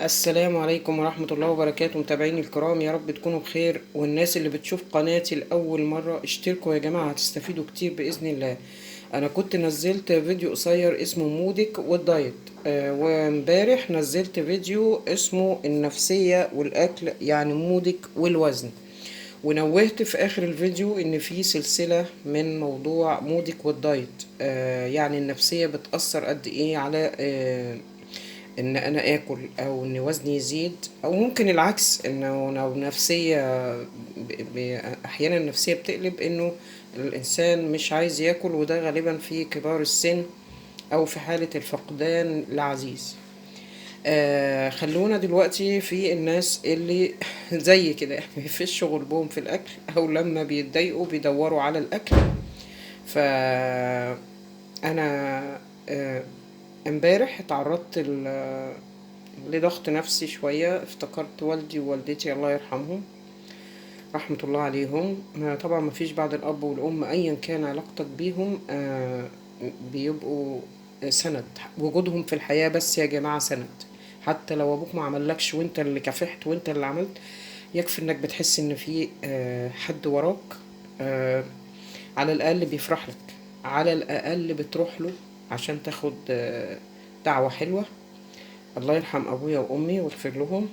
السلام عليكم ورحمة الله وبركاته، متابعيني الكرام، يا رب تكونوا بخير. والناس اللي بتشوف قناتي لأول مرة اشتركوا يا جماعة، هتستفيدوا كتير بإذن الله. أنا كنت نزلت فيديو قصير اسمه مودك والدايت، وامبارح نزلت فيديو اسمه النفسية والأكل، يعني مودك والوزن. ونوهت في آخر الفيديو إن في سلسلة من موضوع مودك والدايت، يعني النفسية بتأثر قد إيه على ان انا اكل او ان وزني يزيد، او ممكن العكس، انه لو نفسية احيانا النفسية بتقلب انه الانسان مش عايز ياكل، وده غالبا في كبار السن او في حالة الفقدان العزيز. خلونا دلوقتي في الناس اللي زي كده مفيش غلبهم في الاكل، او لما بيتضايقوا بيدوروا على الاكل. فانا امبارح اتعرضت لضغط نفسي شوية، افتكرت والدي ووالدتي الله يرحمهم، رحمة الله عليهم. طبعا مفيش بعد الأب والأم أيا كان علاقتك بيهم بيبقوا سند. وجودهم في الحياة بس يا جماعة سند. حتى لو أبوك ما عملكش وانت اللي كافحت وانت اللي عملت، يكفي انك بتحس ان في حد وراك، آه، على الأقل بيفرح لك، على الأقل بتروح له عشان تاخد دعوة حلوة. الله يرحم أبويا وأمي ويغفر لهم.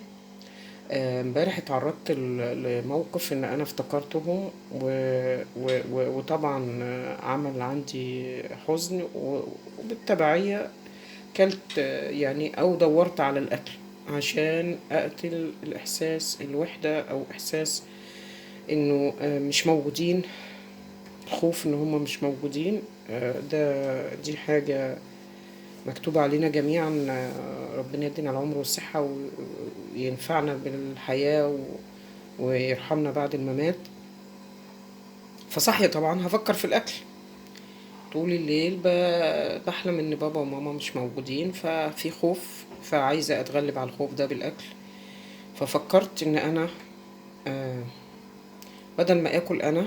امبارح اتعرضت لموقف ان انا افتكرتهم وطبعا عمل عندي حزن، وبالتبعية كلت يعني او دورت على الاكل عشان اقتل الاحساس الوحدة، او احساس انه مش موجودين، خوف ان هم مش موجودين. دي حاجة مكتوبة علينا جميعا. ربنا يدينا العمر والصحة وينفعنا بالحياة ويرحمنا بعد الممات. فصحية طبعا هفكر في الأكل طول الليل، بحلم إن بابا وماما مش موجودين، ففي خوف، فعايزة أتغلب على الخوف ده بالأكل. ففكرت إن أنا آه، بدل ما آكل أنا،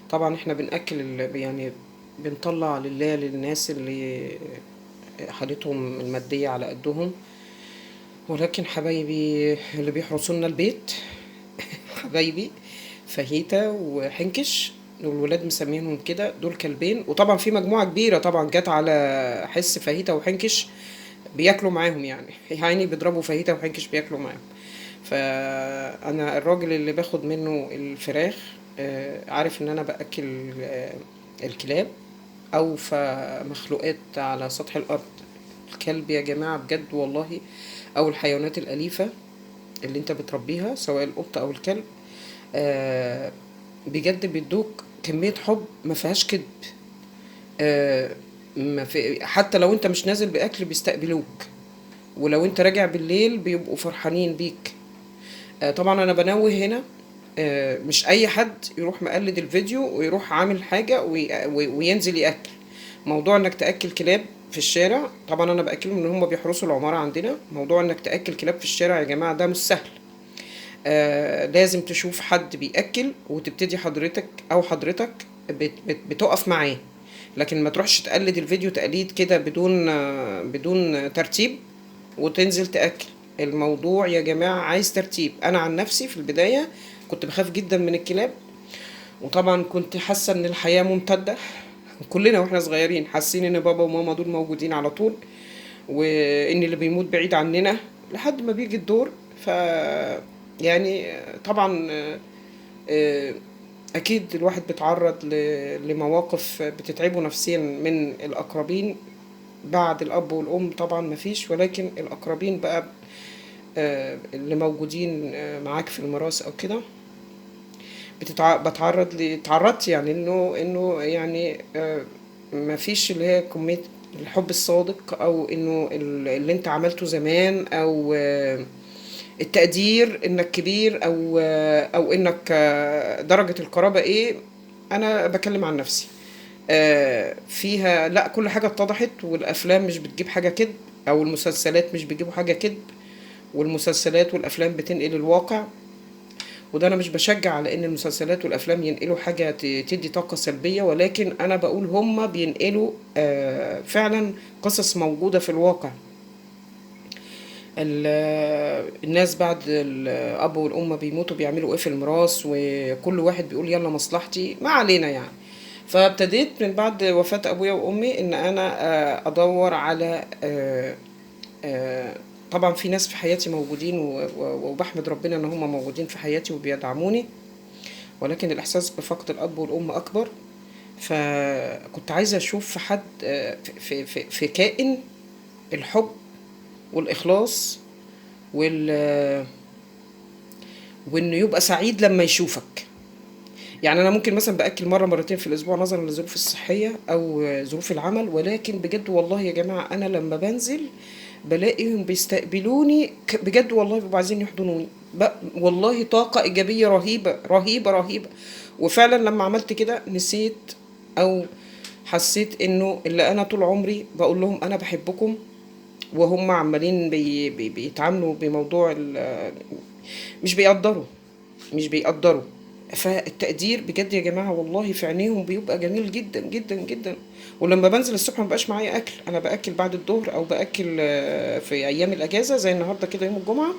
طبعا إحنا بنأكل يعني بنطلع لله للناس اللي حالتهم المادية على قدهم، ولكن حبايبي اللي بيحرسولنا البيت حبايبي فاهيتا وحنكش، والولاد مسمينهم كده، دول كلبين. وطبعا في مجموعة كبيرة طبعا جت على حس فاهيتا وحنكش بياكلوا معاهم، يعني بيضربوا فاهيتا وحنكش بياكلوا معاهم. فانا الراجل اللي باخد منه الفراخ عارف ان انا باكل الكلاب او مخلوقات على سطح الارض. الكلب يا جماعة بجد والله، او الحيوانات الاليفة اللي انت بتربيها سواء القط او الكلب، آه بجد بيدوك كمية حب ما فيهاش كدب. آه ما في، حتى لو انت مش نازل باكل بيستقبلوك، ولو انت راجع بالليل بيبقوا فرحانين بيك. طبعا انا بنوه هنا، مش اي حد يروح مقلد الفيديو ويروح عامل حاجة وينزل يأكل. موضوع انك تأكل كلاب في الشارع، طبعا انا باكلهم ان هم بيحرسوا العمارة عندنا. موضوع انك تأكل كلاب في الشارع يا جماعة ده مش سهل. لازم تشوف حد بيأكل وتبتدي حضرتك او حضرتك بتقف معاه، لكن ما تروحش تقلد الفيديو تقليد كده بدون ترتيب وتنزل تأكل. الموضوع يا جماعة عايز ترتيب. انا عن نفسي في البداية كنت بخاف جدا من الكلاب، وطبعا كنت حاسة ان الحياة ممتدة. كلنا واحنا صغيرين حاسين ان بابا وماما دول موجودين على طول، وان اللي بيموت بعيد عننا لحد ما بيجي الدور. ف يعني طبعا آه، اكيد الواحد بيتعرض لمواقف بتتعبه نفسيا من الاقربين. بعد الاب والام طبعا مفيش، ولكن الاقربين بقى اللي موجودين معاك في الميراث او كده، اتعرضت يعني انه يعني مفيش اللي هي كمية الحب الصادق، او انه اللي انت عملته زمان، او التقدير انك كبير، او انك درجة القرابة ايه. انا بكلم عن نفسي. فيها لا، كل حاجة اتضحت، والافلام مش بتجيب حاجة كذب، او المسلسلات مش بيجيبوا حاجة كذب، والمسلسلات والافلام بتنقل الواقع. وده انا مش بشجع على ان المسلسلات والافلام ينقلوا حاجة تدي طاقة سلبية، ولكن انا بقول هما بينقلوا فعلا قصص موجودة في الواقع. الناس بعد الاب والام بيموتوا بيعملوا ايه في الميراث، وكل واحد بيقول يلا مصلحتي، ما علينا يعني. فابتديت من بعد وفاة ابويا وامي ان انا ادور على طبعا في ناس في حياتي موجودين وبحمد ربنا ان هم موجودين في حياتي وبيدعموني، ولكن الاحساس بفقد الاب والام اكبر. فكنت عايزة اشوف في حد في كائن الحب والاخلاص وال وانه يبقى سعيد لما يشوفك. يعني انا ممكن مثلا باكل مره مرتين في الاسبوع نظرا للظروف الصحيه او ظروف العمل، ولكن بجد والله يا جماعه انا لما بنزل بلاقيهم بيستقبلوني بجد والله بيبقوا عايزين يحضنوني. والله طاقه ايجابيه رهيبه رهيبه رهيبه. وفعلا لما عملت كده نسيت او حسيت انه اللي انا طول عمري بقول لهم انا بحبكم، وهم عمالين بيتعاملوا بموضوع مش بيقدروا. فالتقدير بجد يا جماعة والله في عينيهم بيبقى جميل جدا جدا جدا. ولما بنزل الصبح مبقاش معايا أكل، أنا بأكل بعد الظهر أو بأكل في أيام الأجازة زي النهاردة كده يوم الجمعة.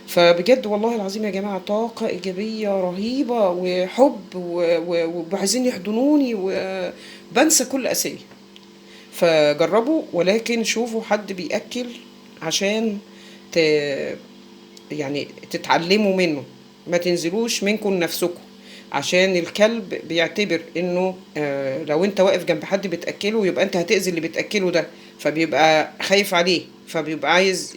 فبجد والله العظيم يا جماعة طاقة إيجابية رهيبة وحب وعايزين يحضنوني وبنسى كل أسية. فجربوا، ولكن شوفوا حد بيأكل عشان ت... يعني تتعلموا منه، ما تنزلوش منكم نفسكم. عشان الكلب بيعتبر انه لو انت واقف جنب حد بتأكله يبقى انت هتأذي اللي بتأكله ده، فبيبقى خايف عليه، فبيبقى عايز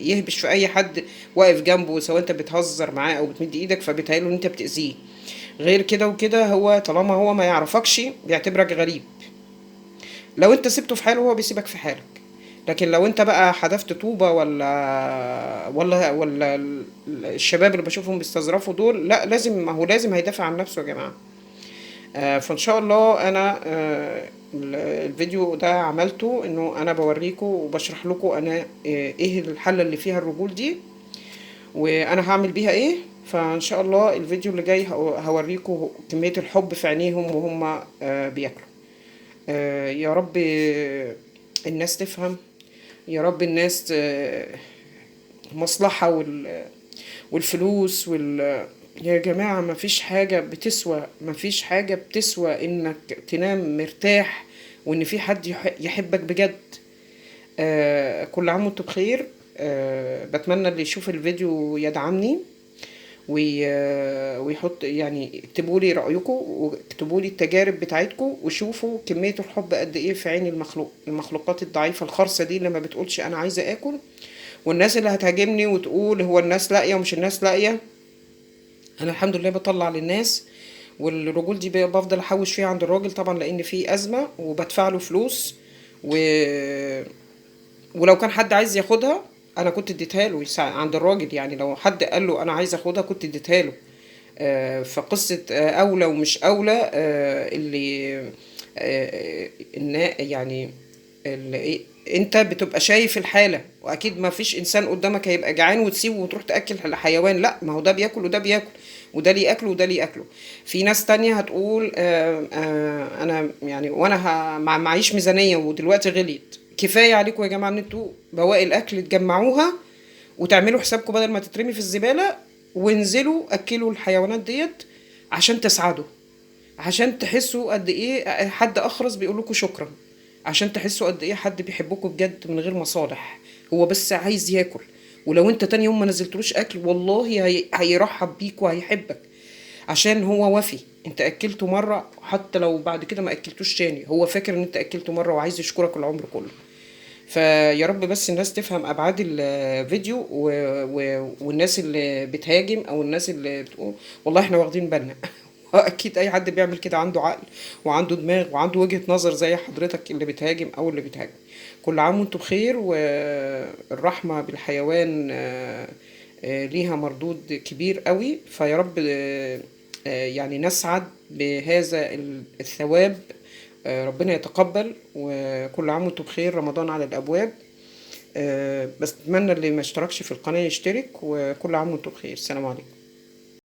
يهبش في اي حد واقف جنبه، سواء انت بتهزر معاه او بتمد ايدك فبتهيأله ان انت بتأذيه. غير كده وكده هو طالما هو ما يعرفكش بيعتبرك غريب. لو انت سبته في حاله هو بيسيبك في حالك. لكن لو انت بقى حذفت طوبة ولا الشباب اللي بشوفهم بيستظرفوا دول، لا لازم، ما هو لازم هيدافع عن نفسه يا جماعة. فان شاء الله انا الفيديو ده عملته انه انا بوريكم وبشرح لكم انا ايه الحلة اللي فيها الرجول دي وانا هعمل بيها ايه. فان شاء الله الفيديو اللي جاي هوريكم كمية الحب في عينيهم وهم بياكلوا. يا رب الناس تفهم، يا رب الناس مصلحة والفلوس يا جماعة مفيش حاجة بتسوى، مفيش حاجة بتسوى انك تنام مرتاح وان في حد يحبك بجد. كل عام وانتم بخير. بتمنى اللي يشوف الفيديو يدعمني ويحط يعني اكتبوا لي رأيكم واكتبوا لي التجارب بتاعتكم وشوفوا كمية الحب قد ايه في عين المخلوقات الضعيفة الخرسة دي اللي ما بتقولش انا عايزة اكل. والناس اللي هتهاجمني وتقول هو الناس لاقية ومش الناس لاقية، انا الحمد لله بطلع للناس. والرجول دي بفضل احوش فيها عند الراجل طبعا لان في ازمة وبدفع له فلوس و... ولو كان حد عايز ياخدها انا كنت اديتها له عند الراجل. يعني لو حد قال له انا عايز اخدها كنت اديتها له. فقصة اولى ومش اولى اللي يعني اللي انت بتبقى شايف الحالة، واكيد ما فيش انسان قدامك هيبقى جعان وتسيبه وتروح تاكل الحيوان، لا ما هو ده بياكل وده بياكل وده ليه اكله وده ليه اكله. في ناس تانية هتقول انا يعني وانا معيش ميزانية ودلوقتي غليت. كفاية عليكم يا جماعة ان انتوا بواقي الاكل تجمعوها وتعملوا حسابكم بدل ما تترمي في الزبالة، وانزلوا اكلوا الحيوانات ديت عشان تسعدوا، عشان تحسوا قد ايه حد اخرس بيقول لكم شكرا، عشان تحسوا قد ايه حد بيحبكم بجد من غير مصالح، هو بس عايز ياكل. ولو انت تاني يوم ما نزلتلوش اكل والله هيرحب بيك وهيحبك، عشان هو وفي. انت اكلته مرة حتى لو بعد كده ما اكلتوش تاني هو فاكر ان انت اكلته مرة وعايز يشكرك العمر كله. فيا رب بس الناس تفهم ابعاد الفيديو والناس اللي بتهاجم او الناس اللي بتقول والله احنا واخدين بالنا. اكيد اي حد بيعمل كده عنده عقل وعنده دماغ وعنده وجهة نظر زي حضرتك اللي بتهاجم او اللي بتهاجم. كل عام وانتم بخير. والرحمة بالحيوان ليها مردود كبير قوي. فيا رب يعني نسعد بهذا الثواب. ربنا يتقبل. وكل عام وانتم بخير، رمضان على الابواب. بس اتمنى اللي ما اشتركش في القناة يشترك. وكل عام وانتم بخير، السلام عليكم.